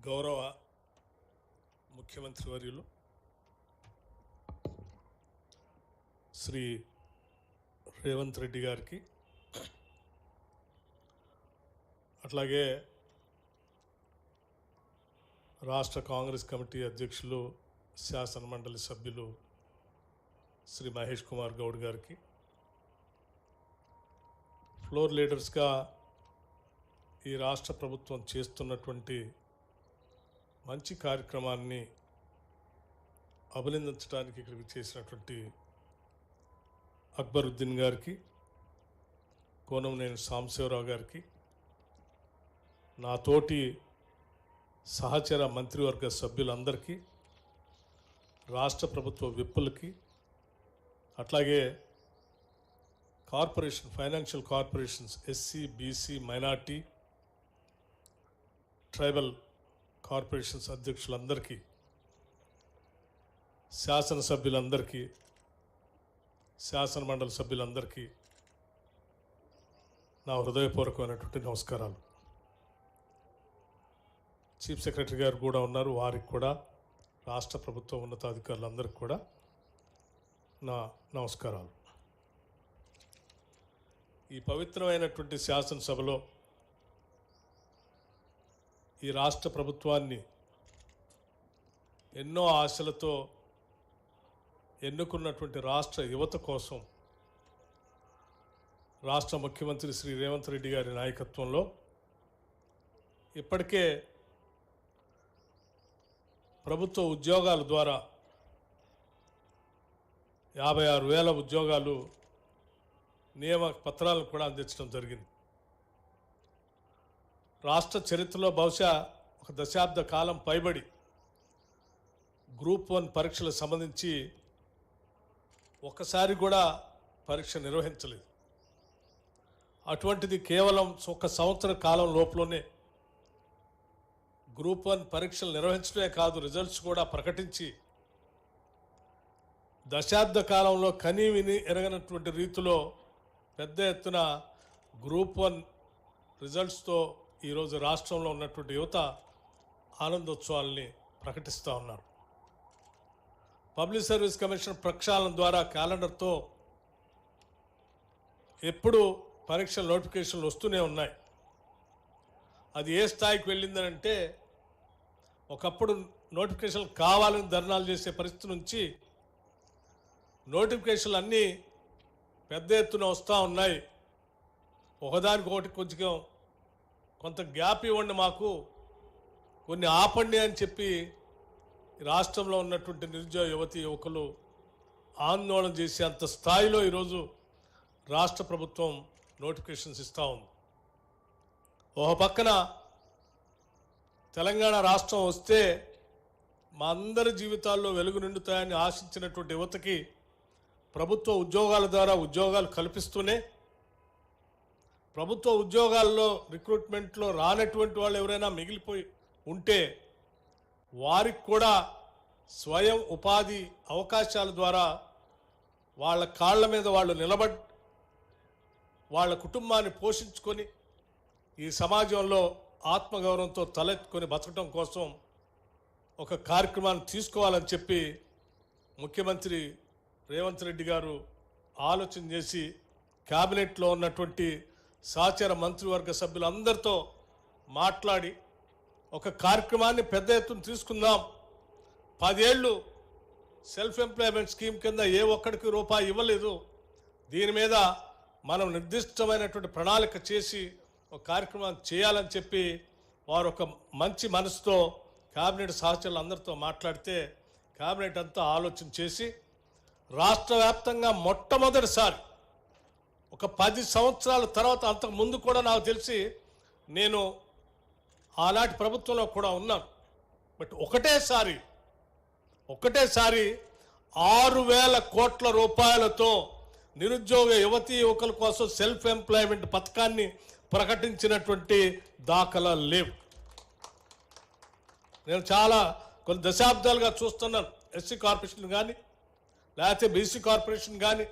గౌరవ ముఖ్యమంత్రి వర్యులు శ్రీ రేవంత్ రెడ్డి గారికి, అట్లాగే రాష్ట్ర కాంగ్రెస్ కమిటీ అధ్యక్షులు శాసన మండలి సభ్యులు శ్రీ మహేష్ కుమార్ గౌడ్ గారికి, ఫ్లోర్ లీడర్స్గా ఈ రాష్ట్ర ప్రభుత్వం చేస్తున్నటువంటి మంచి కార్యక్రమాన్ని అభినందించడానికి ఇక్కడికి చేసినటువంటి అక్బరుద్దీన్ గారికి, కోనంనేని సాంబశివరావు గారికి, నాతోటి సహచర మంత్రివర్గ సభ్యులందరికీ, రాష్ట్ర ప్రభుత్వ విప్పులకి, అట్లాగే corporation financial corporations SC BC minority tribal corporations అధ్యక్షులందరికీ, శాసనసభ్యులందరికీ, శాసన మండలి సభ్యులందరికీ నా హృదయపూర్వకమైనటువంటి నమస్కారాలు. చీఫ్ సెక్రటరీ గారు కూడా ఉన్నారు, వారికి కూడా, రాష్ట్ర ప్రభుత్వ ఉన్నతాధికారులందరికీ కూడా నా నమస్కారాలు. ఈ పవిత్రమైనటువంటి శాసనసభలో ఈ రాష్ట్ర ప్రభుత్వాన్ని ఎన్నో ఆశలతో ఎన్నుకున్నటువంటి రాష్ట్ర యువత కోసం రాష్ట్ర ముఖ్యమంత్రి శ్రీ రేవంత్ రెడ్డి గారి నాయకత్వంలో ఇప్పటికే ప్రభుత్వ ఉద్యోగాల ద్వారా 56,000 ఉద్యోగాలు నియామక పత్రాలను కూడా అందించడం జరిగింది. రాష్ట్ర చరిత్రలో బహుశా ఒక దశాబ్ద కాలం పైబడి గ్రూప్ 1 పరీక్షలకు సంబంధించి ఒక్కసారి కూడా పరీక్ష నిర్వహించలేదు. అటువంటిది కేవలం ఒక సంవత్సర కాలం లోపలనే గ్రూప్ 1 పరీక్షలు నిర్వహించడమే కాదు, రిజల్ట్స్ కూడా ప్రకటించి దశాబ్ద కాలంలో కనీ విని ఎరగనటువంటి రీతిలో పెద్ద ఎత్తున గ్రూప్ 1 రిజల్ట్స్తో ఈరోజు రాష్ట్రంలో ఉన్నటువంటి యువత ఆనందోత్సవాల్ని ప్రకటిస్తూ ఉన్నారు. పబ్లిక్ సర్వీస్ కమిషన్ ప్రక్షాళన ద్వారా క్యాలెండర్తో ఎప్పుడు పరీక్షల నోటిఫికేషన్లు వస్తూనే ఉన్నాయి. అది ఏ స్థాయికి వెళ్ళిందనంటే, ఒకప్పుడు నోటిఫికేషన్లు కావాలని ధర్నాలు చేసే పరిస్థితి నుంచి నోటిఫికేషన్లు అన్నీ పెద్ద ఎత్తున వస్తూ ఉన్నాయి. ఒకదానికొకటి కొంత గ్యాప్ ఇవ్వండి, మాకు కొన్ని ఆపండి అని చెప్పి రాష్ట్రంలో ఉన్నటువంటి నిరుద్యోగ యువతి యువకులు ఆందోళన చేసే అంత స్థాయిలో ఈరోజు రాష్ట్ర ప్రభుత్వం నోటిఫికేషన్స్ ఇస్తూ ఉంది. ఒక పక్కన తెలంగాణ రాష్ట్రం వస్తే మా అందరి జీవితాల్లో వెలుగు నిండుతాయని ఆశించినటువంటి యువతకి ప్రభుత్వ ఉద్యోగాల ద్వారా ఉద్యోగాలు కల్పిస్తూనే, ప్రభుత్వ ఉద్యోగాల్లో రిక్రూట్మెంట్లో రానటువంటి వాళ్ళు ఎవరైనా మిగిలిపోయి ఉంటే వారికి కూడా స్వయం ఉపాధి అవకాశాల ద్వారా వాళ్ళ కాళ్ళ మీద వాళ్ళు నిలబడి వాళ్ళ కుటుంబాన్ని పోషించుకొని ఈ సమాజంలో ఆత్మగౌరవంతో తలెత్తుకొని బతకడం కోసం ఒక కార్యక్రమాన్ని తీసుకోవాలని చెప్పి ముఖ్యమంత్రి రేవంత్ రెడ్డి గారు ఆలోచన చేసి క్యాబినెట్లో ఉన్నటువంటి సహచర మంత్రివర్గ సభ్యులందరితో మాట్లాడి ఒక కార్యక్రమాన్ని పెద్ద ఎత్తున తీసుకుందాం. 10 ఏళ్ళు సెల్ఫ్ ఎంప్లాయ్మెంట్ స్కీమ్ కింద ఏ ఒక్కడికి రూపాయి ఇవ్వలేదు. దీని మీద మనం నిర్దిష్టమైనటువంటి ప్రణాళిక చేసి ఒక కార్యక్రమాన్ని చేయాలని చెప్పి వారు ఒక మంచి మనసుతో క్యాబినెట్ సహచరులందరితో మాట్లాడితే క్యాబినెట్ అంతా ఆలోచన చేసి రాష్ట్ర వ్యాప్తంగా మొట్టమొదటిసారి ఒక 10 సంవత్సరాల తర్వాత, అంతకు ముందు కూడా నాకు తెలిసి నేను ఆనాటి ప్రభుత్వంలో కూడా ఉన్నాను, బట్ ఒకటేసారి 6,000 కోట్ల రూపాయలతో నిరుద్యోగ యువతీ యువకుల కోసం సెల్ఫ్ ఎంప్లాయ్మెంట్ పథకాన్ని ప్రకటించినటువంటి దాఖలాలు లేవు. నేను కొన్ని దశాబ్దాలుగా చూస్తున్నాను. ఎస్సీ కార్పొరేషన్ కానీ, లేకపోతే బీసీ కార్పొరేషన్ కానీ,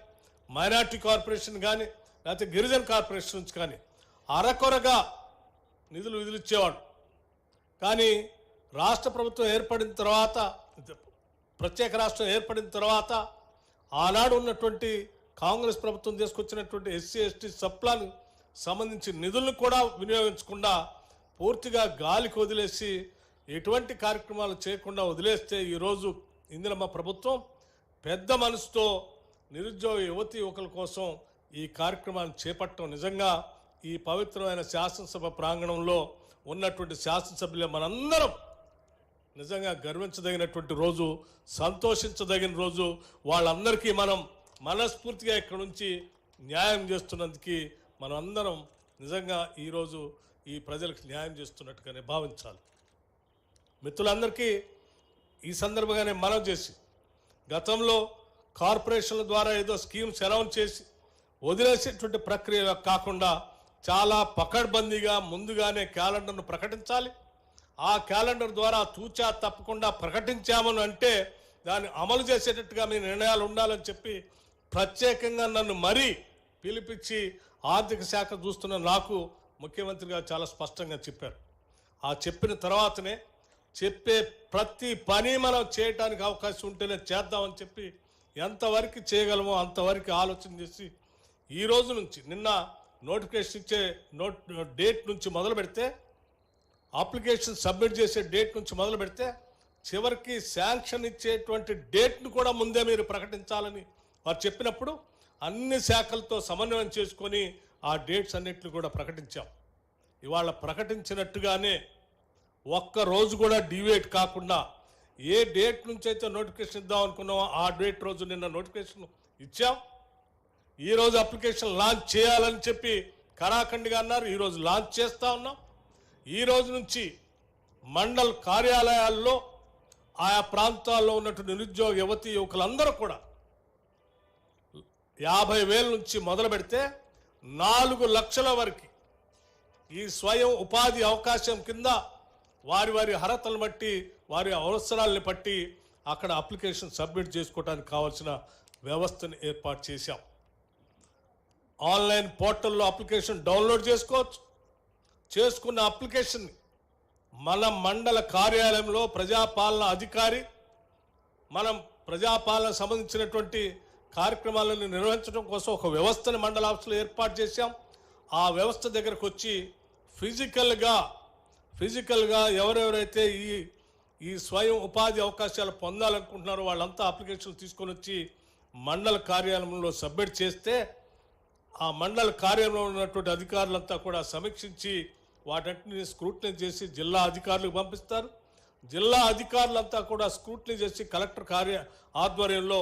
మైనార్టీ కార్పొరేషన్ కానీ, లేకపోతే గిరిజన కార్పొరేషన్స్ కానీ అరకొరగా నిధులు ఇచ్చేవాడు. కానీ రాష్ట్ర ప్రభుత్వం ఏర్పడిన తర్వాత, ప్రత్యేక రాష్ట్రం ఏర్పడిన తర్వాత ఆనాడు ఉన్నటువంటి కాంగ్రెస్ ప్రభుత్వం తీసుకొచ్చినటువంటి ఎస్సీ ఎస్టీ సప్లాన్ సంబంధించి నిధులను కూడా వినియోగించకుండా పూర్తిగా గాలికి వదిలేసి ఎటువంటి కార్యక్రమాలు చేయకుండా వదిలేస్తే ఈరోజు ఇందిరమ్మ ప్రభుత్వం పెద్ద మనసుతో నిరుద్యోగ యువతీ యువకుల కోసం ఈ కార్యక్రమాన్ని చేపట్టడం నిజంగా ఈ పవిత్రమైన శాసనసభ ప్రాంగణంలో ఉన్నటువంటి శాసనసభ్యులు మనందరం నిజంగా గర్వించదగినటువంటి రోజు, సంతోషించదగిన రోజు. వాళ్ళందరికీ మనం మనస్ఫూర్తిగా ఇక్కడ నుంచి న్యాయం చేస్తున్నందుకు మనం అందరం నిజంగా ఈరోజు ఈ ప్రజలకు న్యాయం చేస్తున్నట్టుగానే భావించాలి. మిత్రులందరికీ ఈ సందర్భంగానే మనం చేసి, గతంలో కార్పొరేషన్ల ద్వారా ఏదో స్కీమ్స్ అనౌన్స్ చేసి వదిలేసేటువంటి ప్రక్రియ కాకుండా చాలా పకడ్బందీగా ముందుగానే క్యాలెండర్ను ప్రకటించాలి. ఆ క్యాలెండర్ ద్వారా తూచా తప్పకుండా ప్రకటించామని అంటే దాన్ని అమలు చేసేటట్టుగా మీ నిర్ణయాలు ఉండాలని చెప్పి ప్రత్యేకంగా నన్ను మరీ పిలిపించి ఆర్థిక శాఖ చూస్తున్న నాకు ముఖ్యమంత్రిగా చాలా స్పష్టంగా చెప్పారు. ఆ చెప్పిన తర్వాతనే చెప్పే ప్రతి పని మనం చేయడానికి అవకాశం ఉంటేనే చేద్దామని చెప్పి ఎంతవరకు చేయగలమో అంతవరకు ఆలోచన చేసి ఈ రోజు నుంచి, నిన్న నోటిఫికేషన్ ఇచ్చే డేట్ నుంచి మొదలు పెడితే, అప్లికేషన్ సబ్మిట్ చేసే డేట్ నుంచి మొదలు పెడితే చివరికి శాంక్షన్ ఇచ్చేటువంటి డేట్ను కూడా ముందే మీరు ప్రకటించాలని వారు చెప్పినప్పుడు అన్ని శాఖలతో సమన్వయం చేసుకొని ఆ డేట్స్ అన్నిటిని కూడా ప్రకటించాం. ఇవాళ ప్రకటించినట్టుగానే ఒక్క రోజు కూడా డివేట్ కాకుండా ఏ డేట్ నుంచి అయితే నోటిఫికేషన్ ఇద్దాం అనుకున్నామో ఆ డేట్ రోజు నిన్న నోటిఫికేషన్ ఇచ్చాం. ఈరోజు అప్లికేషన్ లాంచ్ చేయాలని చెప్పి కరాఖండిగా అన్నారు. ఈరోజు లాంచ్ చేస్తూ ఉన్నాం. ఈ రోజు నుంచి మండల్ కార్యాలయాల్లో ఆయా ప్రాంతాల్లో ఉన్నటువంటి నిరుద్యోగ యువతీ యువకులందరూ కూడా 50,000 నుంచి మొదలు పెడితే 4 లక్షల వరకు ఈ స్వయం ఉపాధి అవకాశం కింద వారి వారి అర్హతలను బట్టి, వారి అవసరాలను బట్టి అక్కడ అప్లికేషన్ సబ్మిట్ చేసుకోవడానికి కావాల్సిన వ్యవస్థను ఏర్పాటు చేశాం. ఆన్లైన్ పోర్టల్లో అప్లికేషన్ డౌన్లోడ్ చేసుకోవచ్చు. చేసుకున్న అప్లికేషన్ మన మండల కార్యాలయంలో ప్రజాపాలన అధికారి, మనం ప్రజాపాలన సంబంధించినటువంటి కార్యక్రమాలను నిర్వహించడం కోసం ఒక వ్యవస్థను మండల ఆఫీసులో ఏర్పాటు చేశాం. ఆ వ్యవస్థ దగ్గరకు వచ్చి ఫిజికల్గా ఎవరెవరైతే ఈ స్వయం ఉపాధి అవకాశాలు పొందాలనుకుంటున్నారో వాళ్ళంతా అప్లికేషన్ తీసుకొని వచ్చి మండల కార్యాలయంలో సబ్మిట్ చేస్తే ఆ మండల కార్యాలయంలో ఉన్నటువంటి అధికారులంతా కూడా సమీక్షించి వాటన్నిటిని స్క్రూటినీ చేసి జిల్లా అధికారులకు పంపిస్తారు. జిల్లా అధికారులంతా కూడా స్క్రూటినీ చేసి కలెక్టర్ ఆధ్వర్యంలో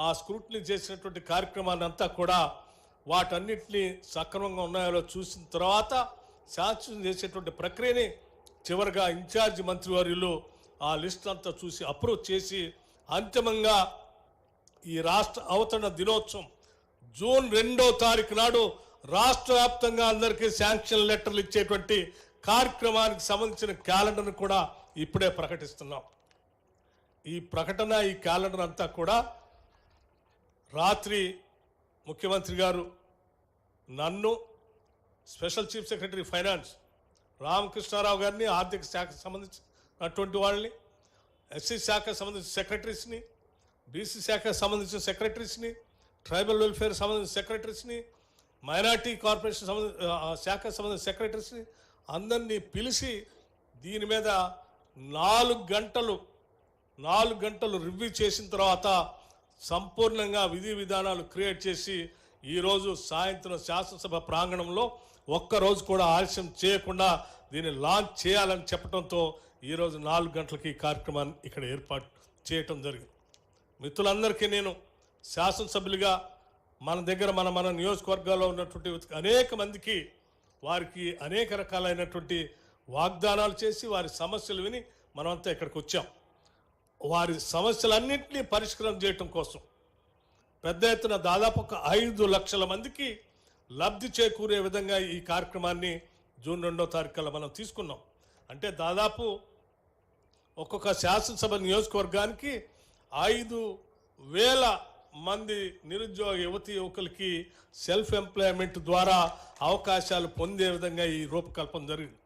ఆ స్క్రూటినీ చేసినటువంటి కార్యక్రమాన్ని అంతా కూడా వాటన్నిటినీ సక్రమంగా ఉన్నాయో చూసిన తర్వాత శాంక్షన్ చేసేటువంటి ప్రక్రియని చివరిగా ఇన్ఛార్జి మంత్రివర్యులు ఆ లిస్ట్ అంతా చూసి అప్రూవ్ చేసి అంతిమంగా ఈ రాష్ట్ర అవతరణ దినోత్సవం జూన్ 2వ తారీఖు నాడు రాష్ట్ర వ్యాప్తంగా అందరికీ శాంక్షన్ లెటర్లు ఇచ్చేటువంటి కార్యక్రమానికి సంబంధించిన క్యాలెండర్ను కూడా ఇప్పుడే ప్రకటిస్తున్నాం. ఈ ప్రకటన, ఈ క్యాలెండర్ అంతా కూడా రాత్రి ముఖ్యమంత్రి గారు నన్ను, special chief secretary finance Ramakrishna Rao గారిని, ఆర్థిక శాఖకు సంబంధించినటువంటి వాళ్ళని, ఎస్సీ శాఖకు సంబంధించిన సెక్రటరీస్ని, బీసీ శాఖకు సంబంధించిన సెక్రటరీస్ని, ట్రైబల్ వెల్ఫేర్ సంబంధించిన సెక్రటరీస్ని, మైనార్టీ కార్పొరేషన్ శాఖకు సంబంధించిన సెక్రటరీస్ని అందరినీ పిలిచి దీని మీద 4 గంటలు రివ్యూ చేసిన తర్వాత సంపూర్ణంగా విధి విధానాలు క్రియేట్ చేసి ఈరోజు సాయంత్రం శాసనసభ ప్రాంగణంలో ఒక్కరోజు కూడా ఆలస్యం చేయకుండా దీన్ని లాంచ్ చేయాలని చెప్పడంతో ఈరోజు 4 గంటలకి ఈ కార్యక్రమాన్ని ఇక్కడ ఏర్పాటు చేయటం జరిగింది. మిత్రులందరికీ నేను శాసనసభ్యులుగా మన దగ్గర మన నియోజకవర్గాల్లో ఉన్నటువంటి అనేక మందికి వారికి అనేక రకాలైనటువంటి వాగ్దానాలు చేసి వారి సమస్యలు విని మనమంతా ఇక్కడికి వచ్చాం. వారి సమస్యలన్నింటినీ పరిష్కారం చేయటం కోసం పెద్ద ఎత్తున దాదాపు 5 లక్షల మందికి లబ్ధి చేకూరే విధంగా ఈ కార్యక్రమాన్ని జూన్ 2వ తారీఖున మనం తీసుకున్నాం. అంటే దాదాపు ఒక్కొక్క శాసనసభ నియోజకవర్గానికి 5,000 మంది నిరుద్యోగ యువతీ యువకులకి సెల్ఫ్ ఎంప్లాయ్మెంట్ ద్వారా అవకాశాలు పొందే విధంగా ఈ రూపకల్పన జరిగింది.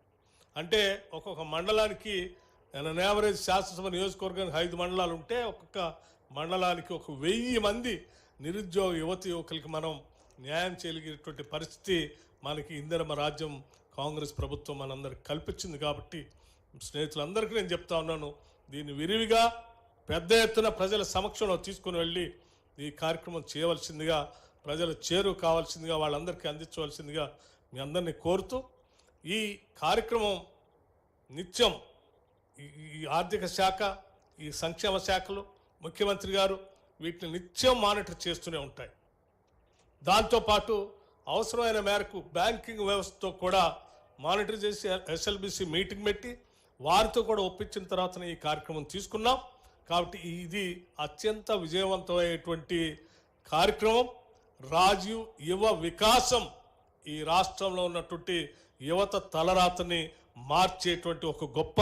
అంటే ఒక్కొక్క మండలానికి అండ్ యావరేజ్ శాసనసభ నియోజకవర్గానికి 5 మండలాలు ఉంటే ఒక్కొక్క మండలానికి 1000 మంది నిరుద్యోగ యువకులకి మనం న్యాయం చేయగలిగేటువంటి పరిస్థితి మనకి ఇందిరమ్మ రాజ్యం కాంగ్రెస్ ప్రభుత్వం మనందరికి కల్పించింది. కాబట్టి స్నేహితులందరికీ నేను చెప్తా ఉన్నాను, దీన్ని విరివిగా పెద్ద ఎత్తున ప్రజల సమక్షంలో తీసుకుని వెళ్ళి ఈ కార్యక్రమం చేయవలసిందిగా, ప్రజల చేరువ కావాల్సిందిగా, వాళ్ళందరికీ అందించవలసిందిగా మీ అందరినీ కోరుతూ, ఈ కార్యక్రమం నిత్యం ఈ ఆర్థిక శాఖ, ఈ సంక్షేమ శాఖలు, ముఖ్యమంత్రి గారు వీటిని నిత్యం మానిటర్ చేస్తూనే ఉంటాయి. దాంతోపాటు అవసరమైన మేరకు బ్యాంకింగ్ వ్యవస్థతో కూడా మానిటర్ చేసి ఎస్ఎల్బిసి మీటింగ్ పెట్టి వారితో కూడా ఒప్పించిన తర్వాతనే ఈ కార్యక్రమం తీసుకున్నాం. కాబట్టి ఇది అత్యంత విజయవంతమైనటువంటి కార్యక్రమం. రాజీవ్ యువ వికాసం ఈ రాష్ట్రంలో ఉన్నటువంటి యువత తలరాతని మార్చేటువంటి ఒక గొప్ప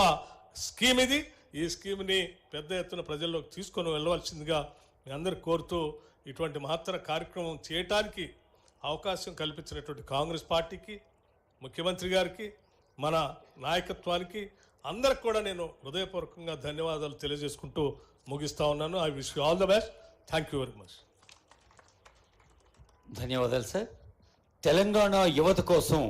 స్కీమ్ ఇది. ఈ స్కీమ్ని పెద్ద ఎత్తున ప్రజల్లోకి తీసుకొని వెళ్ళవలసిందిగా మీ అందరు కోరుతూ, ఇటువంటి మహత్తర కార్యక్రమం చేయటానికి అవకాశం కల్పించినటువంటి కాంగ్రెస్ పార్టీకి, ముఖ్యమంత్రి గారికి, మన నాయకత్వానికి అందరికి కూడా నేను హృదయపూర్వకంగా ధన్యవాదాలు తెలియజేసుకుంటూ ముగిస్తా ఉన్నాను. I wish you all the best. Thank you very much. ధన్యవాదాలు సార్. తెలంగాణ యువత కోసం